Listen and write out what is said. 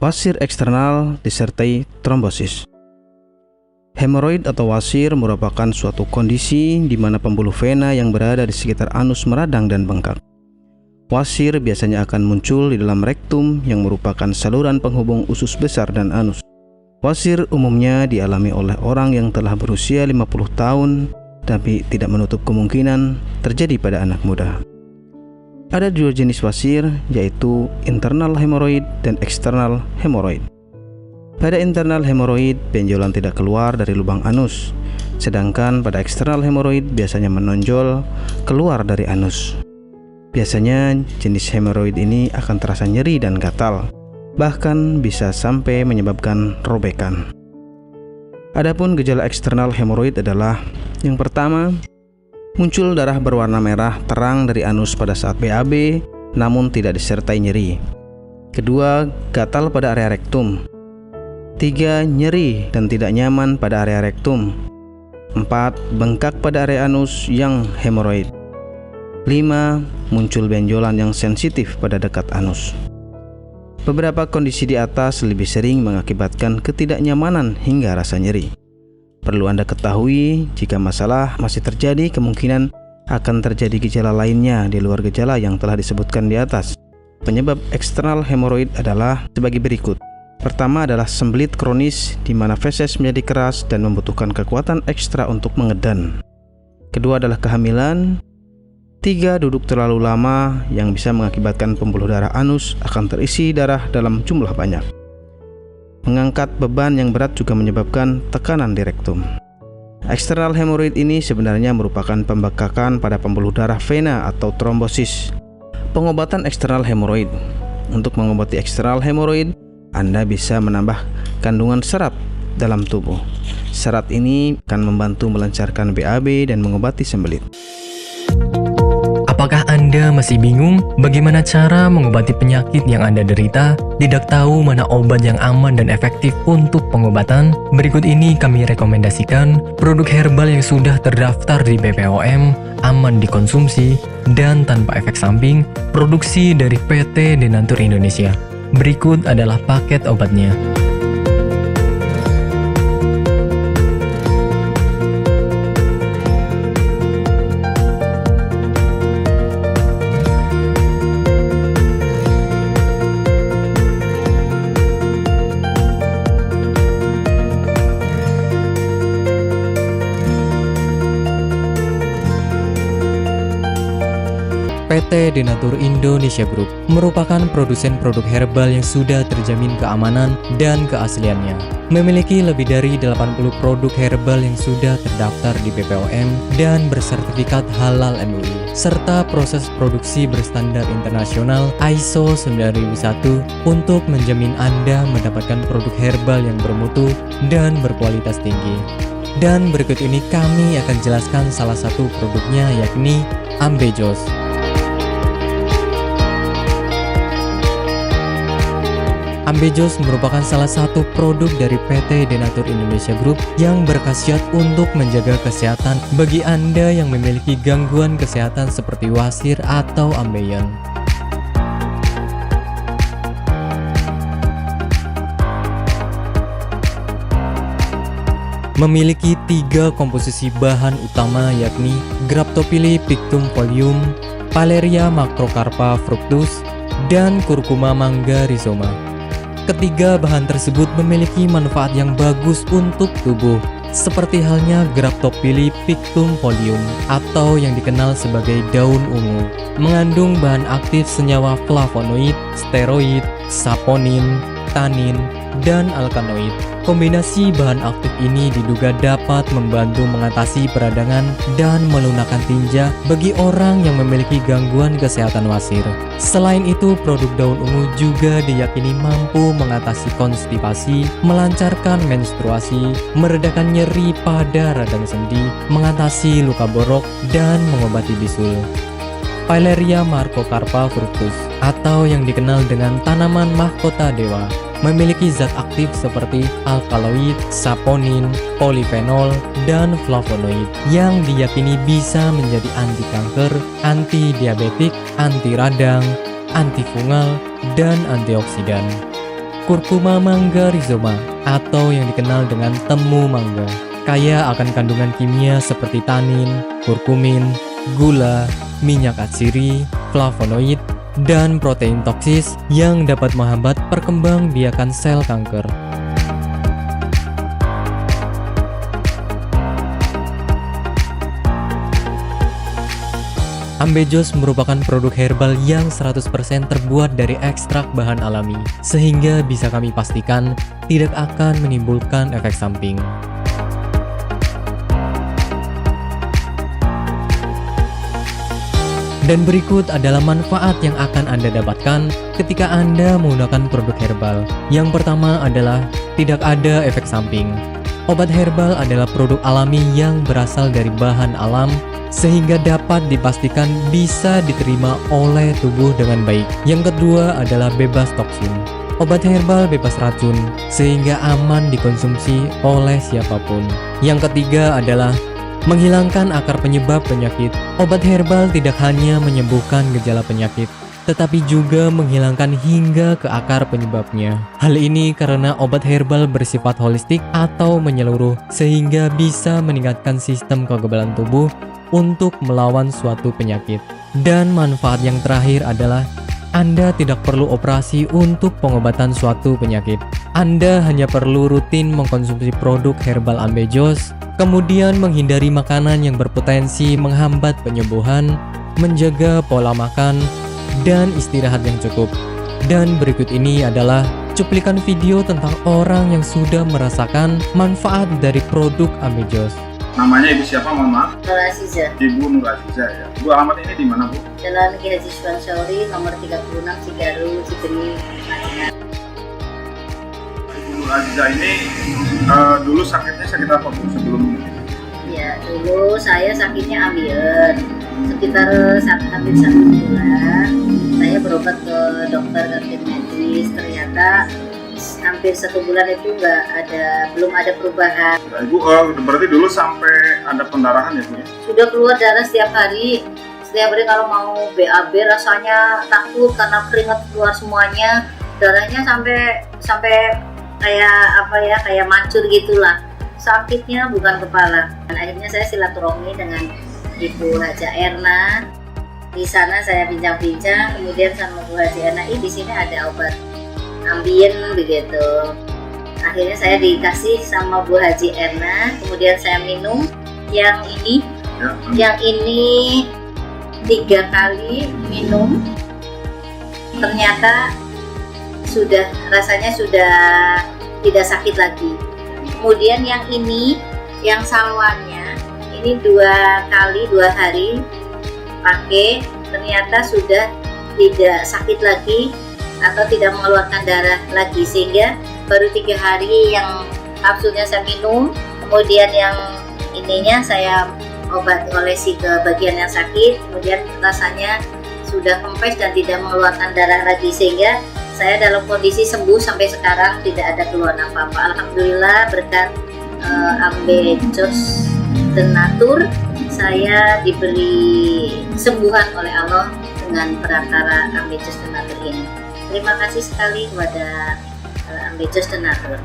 Wasir eksternal disertai trombosis. Hemoroid atau wasir merupakan suatu kondisi di mana pembuluh vena yang berada di sekitar anus meradang dan bengkak. Wasir biasanya akan muncul di dalam rektum yang merupakan saluran penghubung usus besar dan anus. Wasir umumnya dialami oleh orang yang telah berusia 50 tahun, tapi tidak menutup kemungkinan terjadi pada anak muda. Ada dua jenis wasir, yaitu internal hemoroid dan eksternal hemoroid. Pada internal hemoroid, benjolan tidak keluar dari lubang anus, sedangkan pada eksternal hemoroid biasanya menonjol keluar dari anus. Biasanya jenis hemoroid ini akan terasa nyeri dan gatal, bahkan bisa sampai menyebabkan robekan. Adapun gejala eksternal hemoroid adalah: yang pertama, muncul darah berwarna merah terang dari anus pada saat BAB namun tidak disertai nyeri. Kedua, gatal pada area rektum. 3. Nyeri dan tidak nyaman pada area rektum. 4. Bengkak pada area anus yang hemoroid. 5. Muncul benjolan yang sensitif pada dekat anus. Beberapa kondisi di atas lebih sering mengakibatkan ketidaknyamanan hingga rasa nyeri. Perlu Anda ketahui, jika masalah masih terjadi, kemungkinan akan terjadi gejala lainnya di luar gejala yang telah disebutkan di atas. Penyebab eksternal hemoroid adalah sebagai berikut. Pertama adalah sembelit kronis di mana feses menjadi keras dan membutuhkan kekuatan ekstra untuk mengedan. Kedua adalah kehamilan. 3. Duduk terlalu lama yang bisa mengakibatkan pembuluh darah anus akan terisi darah dalam jumlah banyak. Mengangkat beban yang berat juga menyebabkan tekanan di rektum. Eksternal hemoroid ini sebenarnya merupakan pembekakan pada pembuluh darah vena atau trombosis. Pengobatan eksternal hemoroid. Untuk mengobati eksternal hemoroid, Anda bisa menambah kandungan serat dalam tubuh. Serat ini akan membantu melancarkan BAB dan mengobati sembelit. Apakah Anda masih bingung bagaimana cara mengobati penyakit yang Anda derita? Tidak tahu mana obat yang aman dan efektif untuk pengobatan? Berikut ini kami rekomendasikan produk herbal yang sudah terdaftar di BPOM, aman dikonsumsi, dan tanpa efek samping, produksi dari PT Denatur Indonesia. Berikut adalah paket obatnya. PT Denatur Indonesia Group merupakan produsen produk herbal yang sudah terjamin keamanan dan keasliannya. Memiliki lebih dari 80 produk herbal yang sudah terdaftar di BPOM dan bersertifikat halal MUI, serta proses produksi berstandar internasional ISO 9001 untuk menjamin Anda mendapatkan produk herbal yang bermutu dan berkualitas tinggi. Dan berikut ini kami akan jelaskan salah satu produknya, yakni Ambejos. Ambejos merupakan salah satu produk dari PT Denatur Indonesia Group yang berkhasiat untuk menjaga kesehatan bagi Anda yang memiliki gangguan kesehatan seperti wasir atau ambeien. Memiliki 3 komposisi bahan utama, yakni Graptophylla pictum folium, Paleria macrocarpa fructus, dan Curcuma mangga rhizoma. Ketiga bahan tersebut memiliki manfaat yang bagus untuk tubuh, seperti halnya Graptophylla pictum folium atau yang dikenal sebagai daun ungu, mengandung bahan aktif senyawa flavonoid, steroid, saponin, tanin, dan alkaloid. Kombinasi bahan aktif ini diduga dapat membantu mengatasi peradangan dan melunakkan tinja bagi orang yang memiliki gangguan kesehatan wasir. Selain itu, produk daun ungu juga diyakini mampu mengatasi konstipasi, melancarkan menstruasi, meredakan nyeri pada radang sendi, mengatasi luka borok, dan mengobati bisul. Paleria macrocarpa fructus atau yang dikenal dengan tanaman mahkota dewa memiliki zat aktif seperti alkaloid, saponin, polifenol, dan flavonoid yang diyakini bisa menjadi anti kanker, anti diabetik, anti radang, antifungal, dan antioksidan. Curcuma mangga rhizoma atau yang dikenal dengan temu mangga. Kaya akan kandungan kimia seperti tanin, kurkumin, gula, minyak atsiri, flavonoid, dan protein toksis yang dapat menghambat perkembangbiakan sel kanker. Ambejos merupakan produk herbal yang 100% terbuat dari ekstrak bahan alami, sehingga bisa kami pastikan tidak akan menimbulkan efek samping. Dan berikut adalah manfaat yang akan Anda dapatkan ketika Anda menggunakan produk herbal. Yang pertama adalah tidak ada efek samping. Obat herbal adalah produk alami yang berasal dari bahan alam, sehingga dapat dipastikan bisa diterima oleh tubuh dengan baik. Yang kedua adalah bebas toksin. Obat herbal bebas racun, sehingga aman dikonsumsi oleh siapapun. Yang ketiga adalah menghilangkan akar penyebab penyakit. Obat herbal tidak hanya menyembuhkan gejala penyakit, tetapi juga menghilangkan hingga ke akar penyebabnya. Hal ini karena obat herbal bersifat holistik atau menyeluruh, sehingga bisa meningkatkan sistem kekebalan tubuh untuk melawan suatu penyakit. Dan manfaat yang terakhir adalah Anda tidak perlu operasi untuk pengobatan suatu penyakit. Anda hanya perlu rutin mengkonsumsi produk herbal Ambejos, kemudian menghindari makanan yang berpotensi menghambat penyembuhan, menjaga pola makan, dan istirahat yang cukup. Dan berikut ini adalah cuplikan video tentang orang yang sudah merasakan manfaat dari produk Ambejos. Namanya Ibu siapa, mohon maaf? Nur Aziza. Ibu Nur Aziza ya. Bu, alamat ini di mana, Bu? Jalan Ki Haji Suwansori, nomor 36, Cigaru, Cikini, Madinah. Ibu Nur Aziza ini dulu sakitnya sakit apa, Bu, sebelum ini? Ya, dulu saya sakitnya ambeien. Sekitar hampir 1 bulan, saya berobat ke dokter kantin medis. Ternyata hampir 1 bulan itu belum ada perubahan. Ya, Ibu, berarti dulu sampai ada pendarahan ya, Bu ya? Sudah keluar darah setiap hari. Setiap hari kalau mau BAB rasanya takut karena keringat keluar semuanya. Darahnya sampai kayak mancur gitulah. Sakitnya bukan kepala. Dan akhirnya saya silaturahmi dengan Ibu Haja Erna. Di sana saya bincang-bincang, kemudian sama Bu Haji Erna, di sini ada obat ambien begitu. Akhirnya saya dikasih sama Bu Haji Erna, kemudian saya minum yang ini. Yang ini 3 kali minum, ternyata rasanya sudah tidak sakit lagi. Kemudian yang ini, yang salwannya, ini 2 kali 2 hari pakai, ternyata sudah tidak sakit lagi atau tidak mengeluarkan darah lagi, sehingga baru 3 hari yang kapsulnya saya minum, kemudian yang ininya saya olesi ke bagian yang sakit, kemudian rasanya sudah kempes dan tidak mengeluarkan darah lagi, sehingga saya dalam kondisi sembuh sampai sekarang, tidak ada keluhan apa-apa. Alhamdulillah berkat Ambejos Tenatur, saya diberi sembuhan oleh Allah dengan perantara Ambejos Tenatur ini. Terima kasih sekali kepada Ambejos Tenatur.